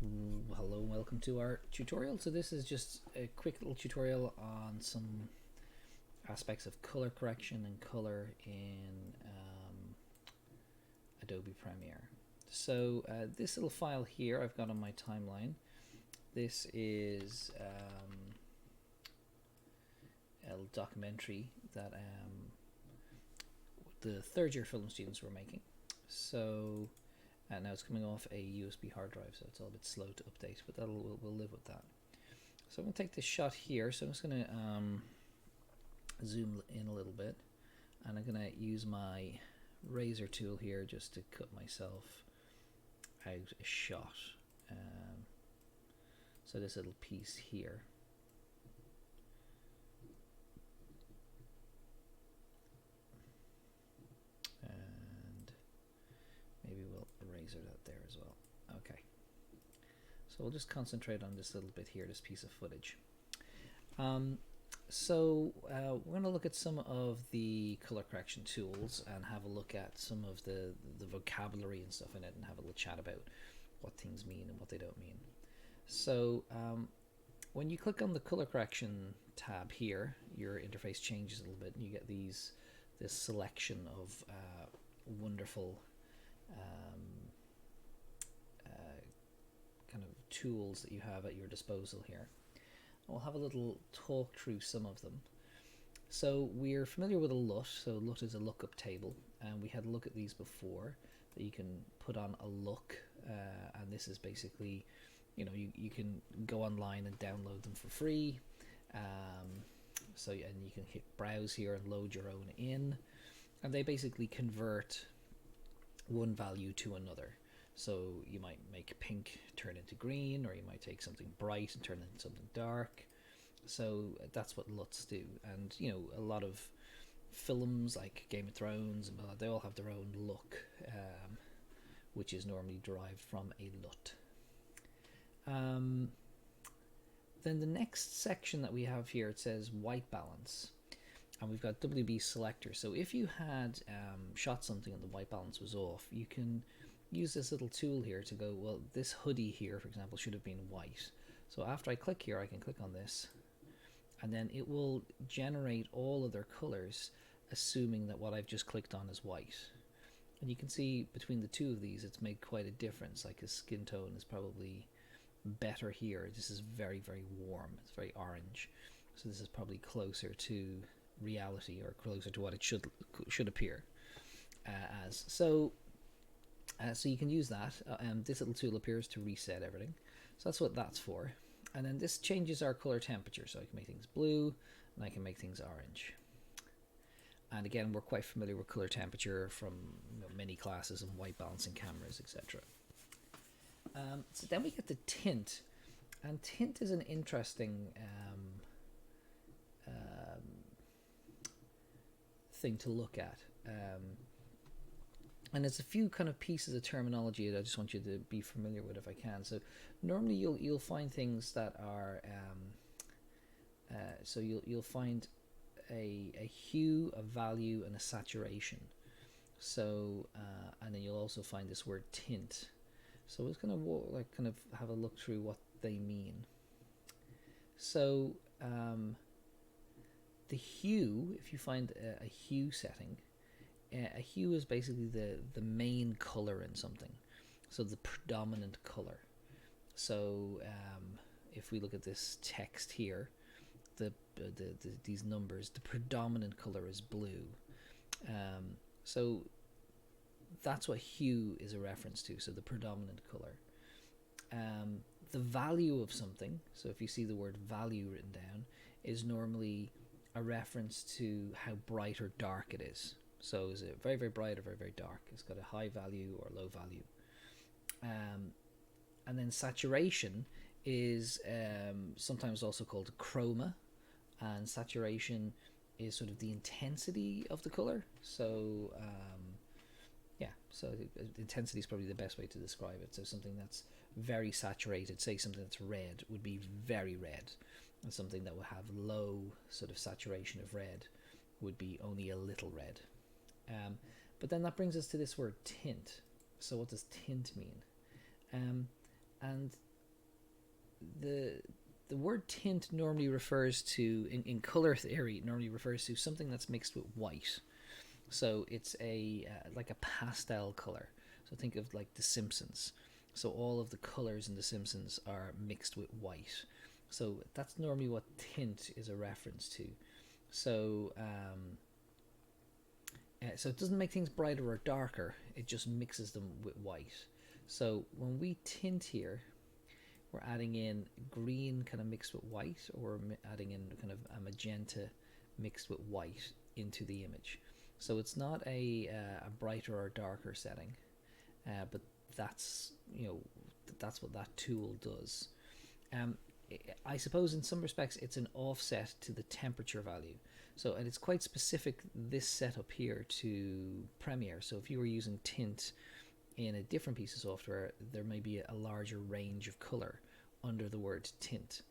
Hello and welcome to our tutorial. So this is just a quick little tutorial on some aspects of color correction and color in Adobe Premiere. So this little file here I've got on my timeline. This is a documentary that the third year film students were making. So now it's coming off a USB hard drive, so it's a little bit slow to update, but we'll live with that. So I'm going to take this shot here. So I'm just going to zoom in a little bit, and I'm going to use my razor tool here just to cut myself out a shot. So this little piece here. And maybe we'll razor that there as well. Okay. So we'll just concentrate on this little bit here, this piece of footage. So we're going to look at some of the color correction tools and have a look at some of the vocabulary and stuff in it, and have a little chat about what things mean and what they don't mean. So when you click on the color correction tab here, your interface changes a little bit, and you get this selection of wonderful kind of tools that you have at your disposal here. We'll have a little talk through some of them. So we're familiar with a LUT. So LUT is a lookup table, and we had a look at these before, that you can put on a look, and this is basically, you can go online and download them for free. And you can hit browse here and load your own in, and they basically convert one value to another. So you might make pink turn into green, or you might take something bright and turn it into something dark. So that's what LUTs do. And a lot of films like Game of Thrones and they all have their own look, which is normally derived from a LUT. Then the next section that we have here, it says white balance, and we've got WB selector. So if you had shot something and the white balance was off, you can use this little tool here to go, well, this hoodie here, for example, should have been white. So after I click here, I can click on this, and then it will generate all of their colors, assuming that what I've just clicked on is white. And you can see between the two of these, it's made quite a difference. Like his skin tone is probably better here. This is very, very warm. It's very orange. So this is probably closer to reality, or closer to what it should appear as. So you can use that. This little tool appears to reset everything. So that's what that's for. And then this changes our color temperature. So I can make things blue, and I can make things orange. And again, we're quite familiar with color temperature from many classes and white balancing cameras, etc. So then we get the tint. And tint is an interesting thing to look at. And there's a few kind of pieces of terminology that I just want you to be familiar with if I can. So normally you'll find things that are so you'll find a hue, a value, and a saturation. So and then you'll also find this word tint. So it's going to kind of have a look through what they mean. So the hue, if you find a hue setting, a hue is basically the main color in something, so the predominant color. So if we look at this text here, these numbers, the predominant color is blue. So that's what hue is a reference to, so the predominant color. The value of something, so if you see the word value written down, is normally a reference to how bright or dark it is. So is it very, very bright or very, very dark? It's got a high value or low value. And then saturation is sometimes also called chroma, and saturation is sort of the intensity of the color. So so intensity is probably the best way to describe it. So something that's very saturated, say something that's red, would be very red, and something that will have low sort of saturation of red would be only a little red. But then that brings us to this word tint. So what does tint mean? And the the word tint normally refers to in color theory normally refers to something that's mixed with white. So it's a like a pastel color. So think of like The Simpsons. So all of the colors in The Simpsons are mixed with white. So that's normally what tint is a reference to. So so it doesn't make things brighter or darker. It just mixes them with white. So when we tint here, we're adding in green kind of mixed with white, or we're adding in kind of a magenta mixed with white into the image. So it's not a brighter or darker setting, but that's that's what that tool does. Um, I suppose in some respects it's an offset to the temperature value. So, and it's quite specific, this setup here, to Premiere. So if you were using tint in a different piece of software, there may be a larger range of color under the word tint.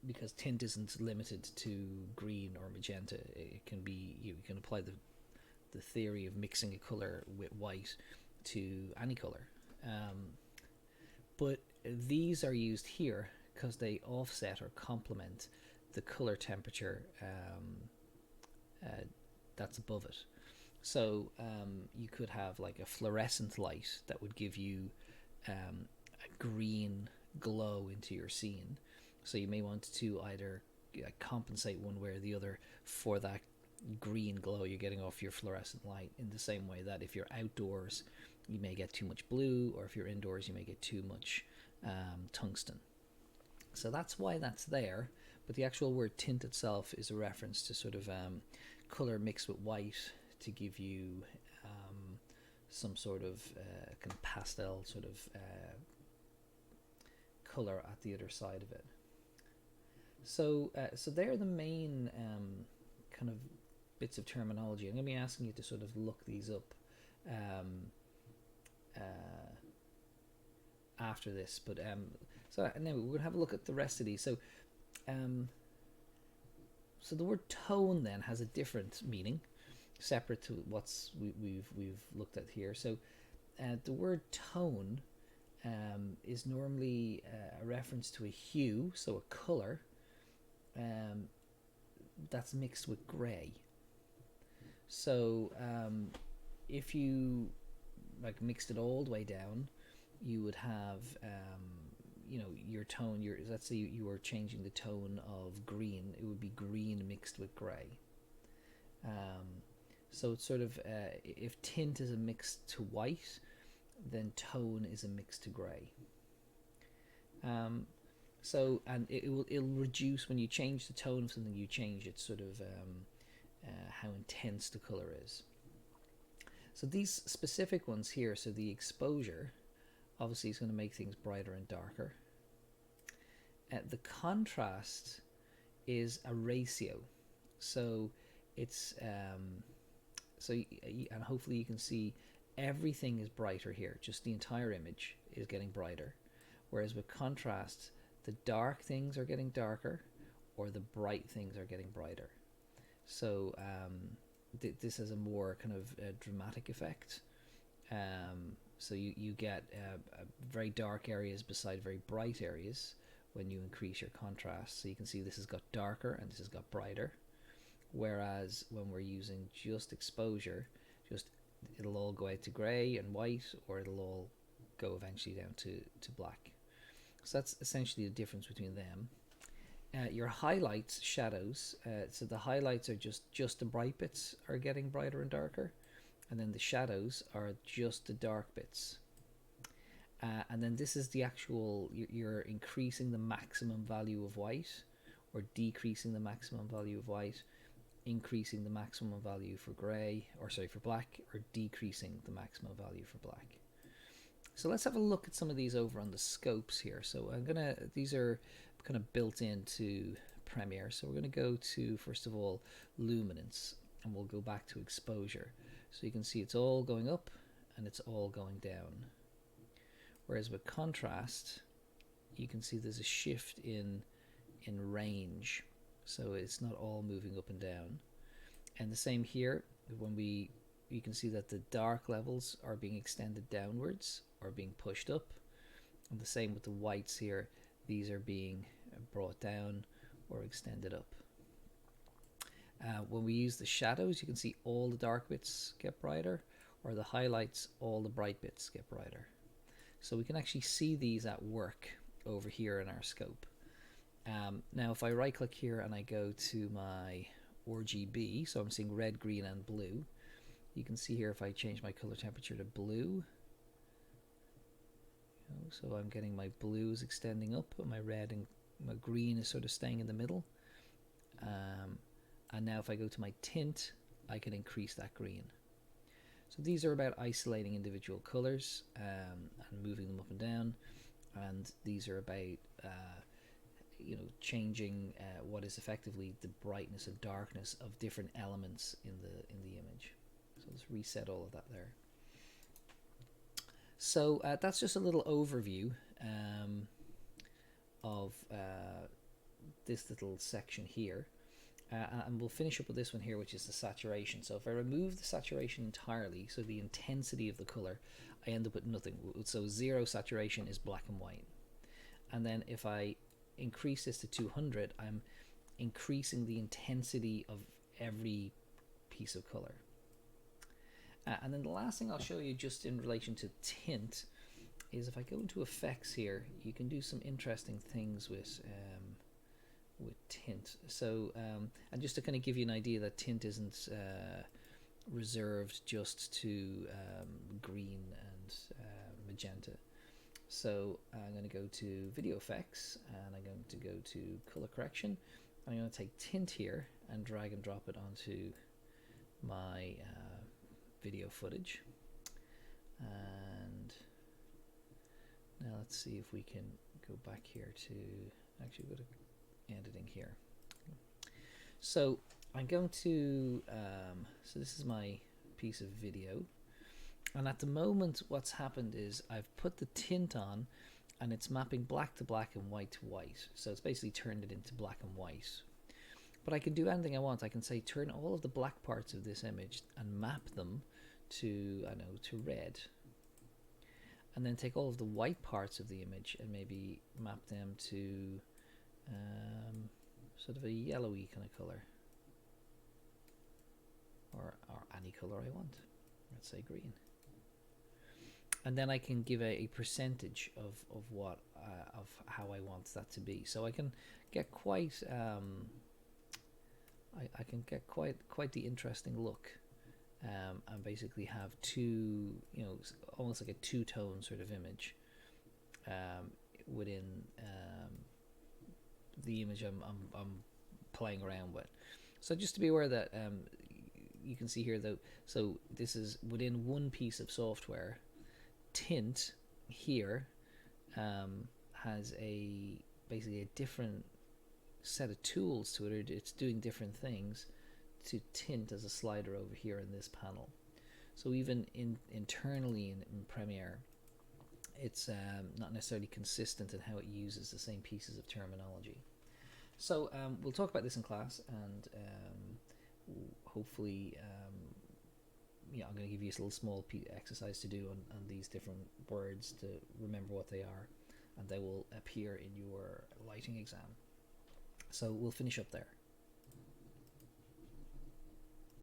Because tint isn't limited to green or magenta. It can be, you can apply the theory of mixing a color with white to any color. But these are used here because they offset or complement the color temperature that's above it. So you could have like a fluorescent light that would give you a green glow into your scene. So you may want to either compensate one way or the other for that green glow you're getting off your fluorescent light, in the same way that if you're outdoors you may get too much blue, or if you're indoors you may get too much tungsten. So that's why that's there. But the actual word tint itself is a reference to sort of color mixed with white to give you some sort of kind of pastel sort of color at the other side of it. So they're the main kind of bits of terminology. I'm going to be asking you to sort of look these up after this. But so now we're going to have a look at the rest of these. So so the word tone then has a different meaning, separate to what's we've looked at here. So the word tone is normally a reference to a hue, so a color that's mixed with grey. So if you like mixed it all the way down, you would have your tone. Let's say you were changing the tone of green, it would be green mixed with grey. So it's sort of if tint is a mix to white, then tone is a mix to grey. So and it'll reduce when you change the tone of something. You change its sort of how intense the color is. So these specific ones here, so the exposure obviously is going to make things brighter and darker. The contrast is a ratio, so it's and hopefully you can see everything is brighter here, just the entire image is getting brighter, whereas with contrast the dark things are getting darker or the bright things are getting brighter. So this has a more kind of dramatic effect. So you get very dark areas beside very bright areas when you increase your contrast. So you can see this has got darker and this has got brighter. Whereas when we're using just exposure, it'll all go out to grey and white, or it'll all go eventually down to black. So that's essentially the difference between them. Your highlights, shadows, so the highlights are just the bright bits are getting brighter and darker, and then the shadows are just the dark bits. And then this is the actual, you're increasing the maximum value of white or decreasing the maximum value of white, increasing the maximum value for grey, or sorry, for black, or decreasing the maximum value for black. So let's have a look at some of these over on the scopes here. So these are kind of built into Premiere. So we're gonna go to, first of all, luminance, and we'll go back to exposure. So you can see it's all going up and it's all going down. Whereas with contrast, you can see there's a shift in range. So it's not all moving up and down. And the same here, when you can see that the dark levels are being extended downwards or being pushed up, And the same with the whites here. These are being brought down or extended up. When we use the shadows, you can see all the dark bits get brighter, or the highlights, all the bright bits get brighter. So we can actually see these at work over here in our scope. Now if I right click here and I go to my RGB, so I'm seeing red, green and blue, you can see here if I change my color temperature to blue, so I'm getting my blues extending up, and my red and my green is sort of staying in the middle. And now if I go to my tint, I can increase that green. So these are about isolating individual colors and moving them up and down, and these are about changing what is effectively the brightness and darkness of different elements in the image. So let's reset all of that there. So that's just a little overview of this little section here. And we'll finish up with this one here, which is the saturation. So if I remove the saturation entirely, so the intensity of the color, I end up with nothing. So 0 saturation is black and white. And then if I increase this to 200, I'm increasing the intensity of every piece of color. And then the last thing I'll show you just in relation to tint is if I go into effects here, you can do some interesting things with tint. So and just to kind of give you an idea that tint isn't reserved just to green and magenta. So I'm going to go to video effects, and I'm going to go to color correction. I'm going to take tint here and drag and drop it onto my video footage. And now let's see if we can go back here to actually go to editing here. So I'm going to so this is my piece of video, and at the moment what's happened is I've put the tint on and it's mapping black to black and white to white, so it's basically turned it into black and white. But I can do anything I want. I can say turn all of the black parts of this image and map them to, I know, to red, and then take all of the white parts of the image and maybe map them to sort of a yellowy kind of color, or any color I want. Let's say green, and then I can give a percentage of what of how I want that to be. So I can get quite I can get quite the interesting look, and basically have two, almost like a two-tone sort of image within the image I'm playing around with. So just to be aware that you can see here though, so this is within one piece of software. Tint here has basically a different set of tools to it. It's doing different things to tint as a slider over here in this panel. So even internally in Premiere, it's not necessarily consistent in how it uses the same pieces of terminology. So we'll talk about this in class, and hopefully I'm going to give you a little small exercise to do on these different words to remember what they are, and they will appear in your lighting exam. So we'll finish up there.